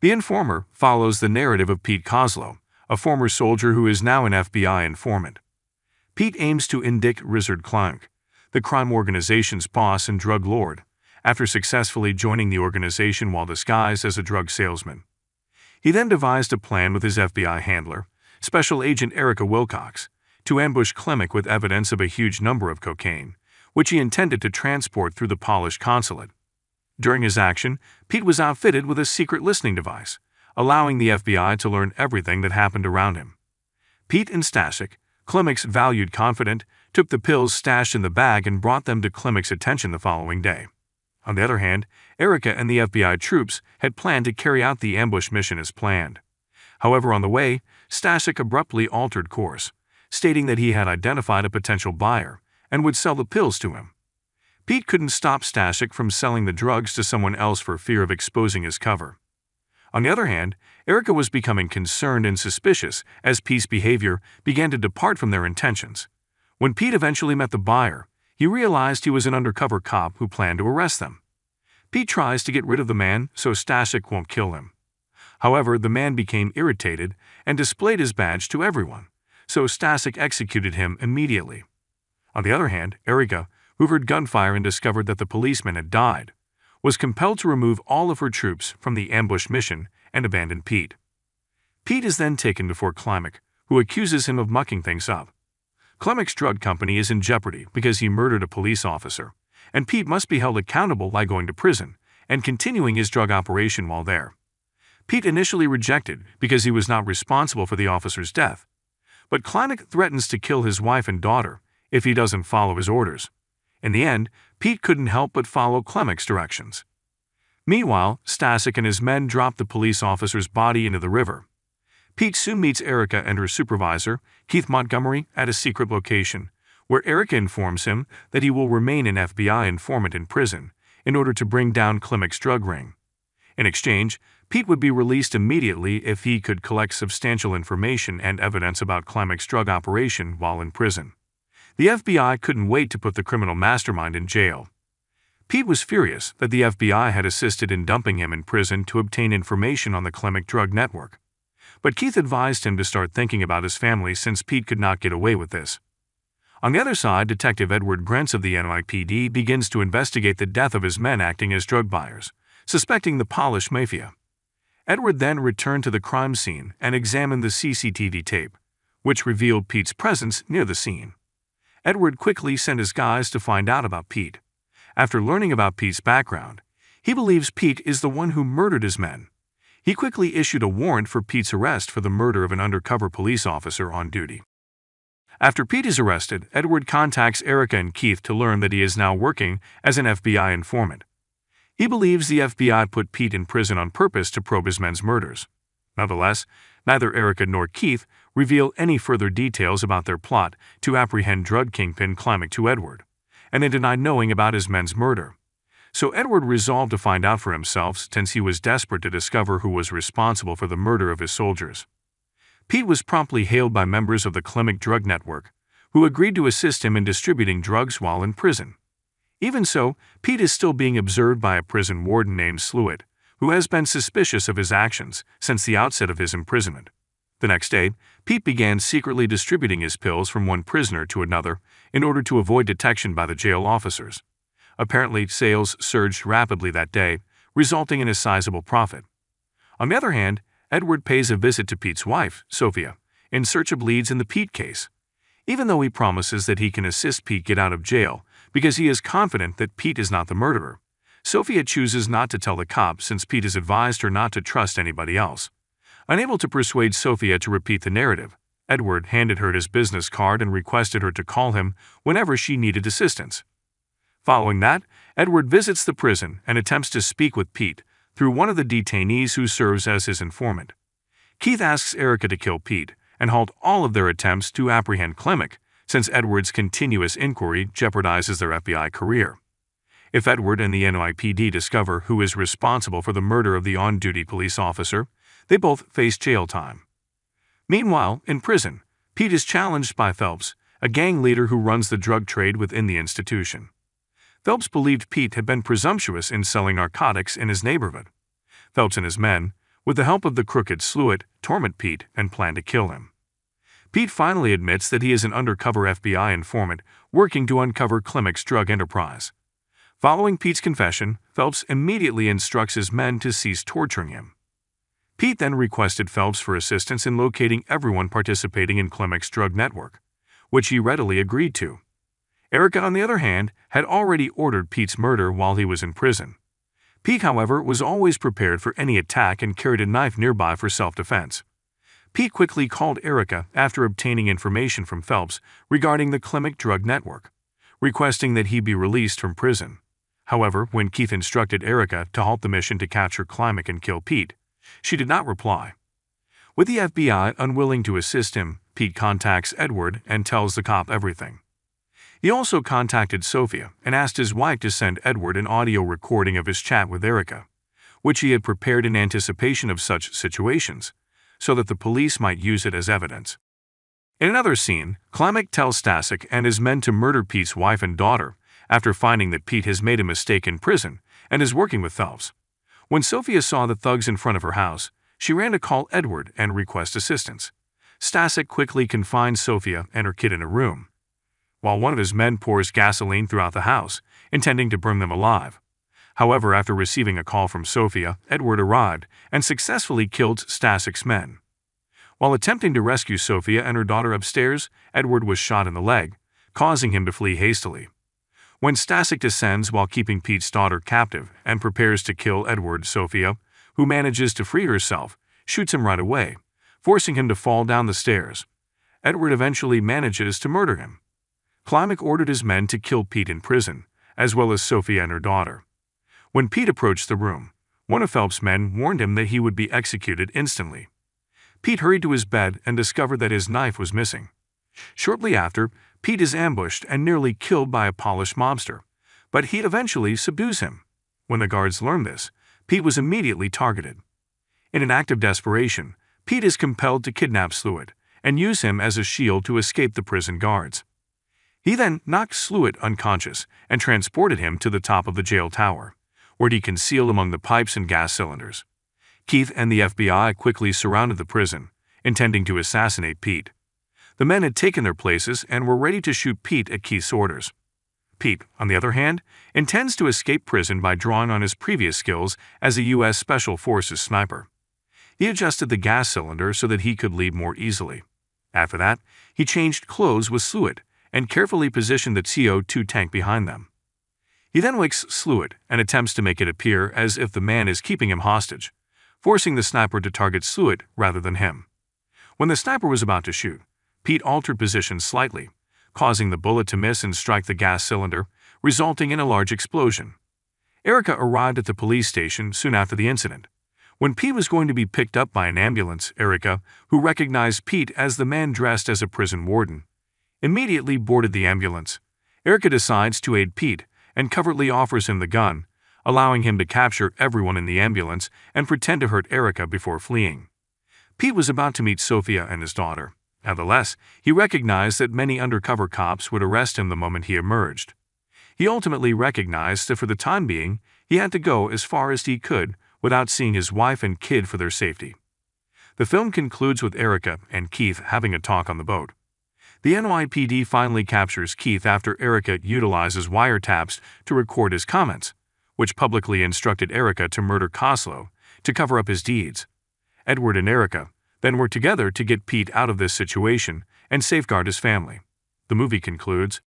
The Informer follows the narrative of Pete Kozlow, a former soldier who is now an FBI informant. Pete aims to indict Richard Klink, the crime organization's boss and drug lord, after successfully joining the organization while disguised as a drug salesman. He then devised a plan with his FBI handler, Special Agent Erica Wilcox, to ambush Klink with evidence of a huge number of cocaine, which he intended to transport through the Polish consulate. During his action, Pete was outfitted with a secret listening device, allowing the FBI to learn everything that happened around him. Pete and Stasek, Klink's valued confidant, took the pills stashed in the bag and brought them to Klink's attention the following day. On the other hand, Erica and the FBI troops had planned to carry out the ambush mission as planned. However, on the way, Stasek abruptly altered course, stating that he had identified a potential buyer and would sell the pills to him. Pete couldn't stop Stasek from selling the drugs to someone else for fear of exposing his cover. On the other hand, Erica was becoming concerned and suspicious as Pete's behavior began to depart from their intentions. When Pete eventually met the buyer, he realized he was an undercover cop who planned to arrest them. Pete tries to get rid of the man so Stasek won't kill him. However, the man became irritated and displayed his badge to everyone, so Stasek executed him immediately. On the other hand, Erica, who heard gunfire and discovered that the policeman had died, was compelled to remove all of her troops from the ambush mission and abandon Pete. Pete is then taken before Klink, who accuses him of mucking things up. Klink's drug company is in jeopardy because he murdered a police officer, and Pete must be held accountable by going to prison and continuing his drug operation while there. Pete initially rejected because he was not responsible for the officer's death, but Klink threatens to kill his wife and daughter if he doesn't follow his orders. In the end, Pete couldn't help but follow Klink's directions. Meanwhile, Stasek and his men drop the police officer's body into the river. Pete soon meets Erica and her supervisor, Keith Montgomery, at a secret location, where Erica informs him that he will remain an FBI informant in prison in order to bring down Klink's drug ring. In exchange, Pete would be released immediately if he could collect substantial information and evidence about Klink's drug operation while in prison. The FBI couldn't wait to put the criminal mastermind in jail. Pete was furious that the FBI had assisted in dumping him in prison to obtain information on the Klink drug network. But Keith advised him to start thinking about his family since Pete could not get away with this. On the other side, Detective Edward Grentz of the NYPD begins to investigate the death of his men acting as drug buyers, suspecting the Polish mafia. Edward then returned to the crime scene and examined the CCTV tape, which revealed Pete's presence near the scene. Edward quickly sent his guys to find out about Pete. After learning about Pete's background, he believes Pete is the one who murdered his men. He quickly issued a warrant for Pete's arrest for the murder of an undercover police officer on duty. After Pete is arrested, Edward contacts Erica and Keith to learn that he is now working as an FBI informant. He believes the FBI put Pete in prison on purpose to probe his men's murders. Nonetheless, neither Erica nor Keith reveal any further details about their plot to apprehend drug kingpin Klink to Edward, and they deny knowing about his men's murder. So Edward resolved to find out for himself since he was desperate to discover who was responsible for the murder of his soldiers. Pete was promptly hailed by members of the Klink drug network, who agreed to assist him in distributing drugs while in prison. Even so, Pete is still being observed by a prison warden named Sluit, who has been suspicious of his actions since the outset of his imprisonment. The next day, Pete began secretly distributing his pills from one prisoner to another in order to avoid detection by the jail officers. Apparently, sales surged rapidly that day, resulting in a sizable profit. On the other hand, Edward pays a visit to Pete's wife, Sophia, in search of leads in the Pete case. Even though he promises that he can assist Pete get out of jail because he is confident that Pete is not the murderer, Sophia chooses not to tell the cops since Pete has advised her not to trust anybody else. Unable to persuade Sophia to repeat the narrative, Edward handed her his business card and requested her to call him whenever she needed assistance. Following that, Edward visits the prison and attempts to speak with Pete through one of the detainees who serves as his informant. Keith asks Erica to kill Pete and halt all of their attempts to apprehend Klink, since Edward's continuous inquiry jeopardizes their FBI career. If Edward and the NYPD discover who is responsible for the murder of the on-duty police officer, they both face jail time. Meanwhile, in prison, Pete is challenged by Phelps, a gang leader who runs the drug trade within the institution. Phelps believed Pete had been presumptuous in selling narcotics in his neighborhood. Phelps and his men, with the help of the crooked Sluit, torment Pete and plan to kill him. Pete finally admits that he is an undercover FBI informant working to uncover Klimek's drug enterprise. Following Pete's confession, Phelps immediately instructs his men to cease torturing him. Pete then requested Phelps for assistance in locating everyone participating in Klimek's drug network, which he readily agreed to. Erica, on the other hand, had already ordered Pete's murder while he was in prison. Pete, however, was always prepared for any attack and carried a knife nearby for self-defense. Pete quickly called Erica after obtaining information from Phelps regarding the Klimek drug network, requesting that he be released from prison. However, when Keith instructed Erica to halt the mission to capture Klimek and kill Pete, she did not reply. With the FBI unwilling to assist him, Pete contacts Edward and tells the cop everything. He also contacted Sophia and asked his wife to send Edward an audio recording of his chat with Erica, which he had prepared in anticipation of such situations, so that the police might use it as evidence. In another scene, Klimek tells Stasek and his men to murder Pete's wife and daughter after finding that Pete has made a mistake in prison and is working with Phelps. When Sophia saw the thugs in front of her house, she ran to call Edward and request assistance. Stasek quickly confines Sophia and her kid in a room, while one of his men pours gasoline throughout the house, intending to burn them alive. However, after receiving a call from Sophia, Edward arrived and successfully killed Stasek's men. While attempting to rescue Sophia and her daughter upstairs, Edward was shot in the leg, causing him to flee hastily. When Stasek descends while keeping Pete's daughter captive and prepares to kill Edward, Sophia, who manages to free herself, shoots him right away, forcing him to fall down the stairs. Edward eventually manages to murder him. Klimek ordered his men to kill Pete in prison, as well as Sophia and her daughter. When Pete approached the room, one of Phelps' men warned him that he would be executed instantly. Pete hurried to his bed and discovered that his knife was missing. Shortly after, Pete is ambushed and nearly killed by a Polish mobster, but he eventually subdues him. When the guards learn this, Pete was immediately targeted. In an act of desperation, Pete is compelled to kidnap Sluit and use him as a shield to escape the prison guards. He then knocked Sluit unconscious and transported him to the top of the jail tower, where he concealed among the pipes and gas cylinders. Keith and the FBI quickly surrounded the prison, intending to assassinate Pete. The men had taken their places and were ready to shoot Pete at Keith's orders. Pete, on the other hand, intends to escape prison by drawing on his previous skills as a U.S. Special Forces sniper. He adjusted the gas cylinder so that he could leave more easily. After that, he changed clothes with Sluit and carefully positioned the CO2 tank behind them. He then wakes Sluit and attempts to make it appear as if the man is keeping him hostage, forcing the sniper to target Sluit rather than him. When the sniper was about to shoot, Pete altered position slightly, causing the bullet to miss and strike the gas cylinder, resulting in a large explosion. Erica arrived at the police station soon after the incident. When Pete was going to be picked up by an ambulance, Erica, who recognized Pete as the man dressed as a prison warden, immediately boarded the ambulance. Erica decides to aid Pete and covertly offers him the gun, allowing him to capture everyone in the ambulance and pretend to hurt Erica before fleeing. Pete was about to meet Sophia and his daughter. Nevertheless, he recognized that many undercover cops would arrest him the moment he emerged. He ultimately recognized that for the time being, he had to go as far as he could without seeing his wife and kid for their safety. The film concludes with Erica and Keith having a talk on the boat. The NYPD finally captures Keith after Erica utilizes wiretaps to record his comments, which publicly instructed Erica to murder Kozlow to cover up his deeds. Edward and Erica then work together to get Pete out of this situation and safeguard his family. The movie concludes,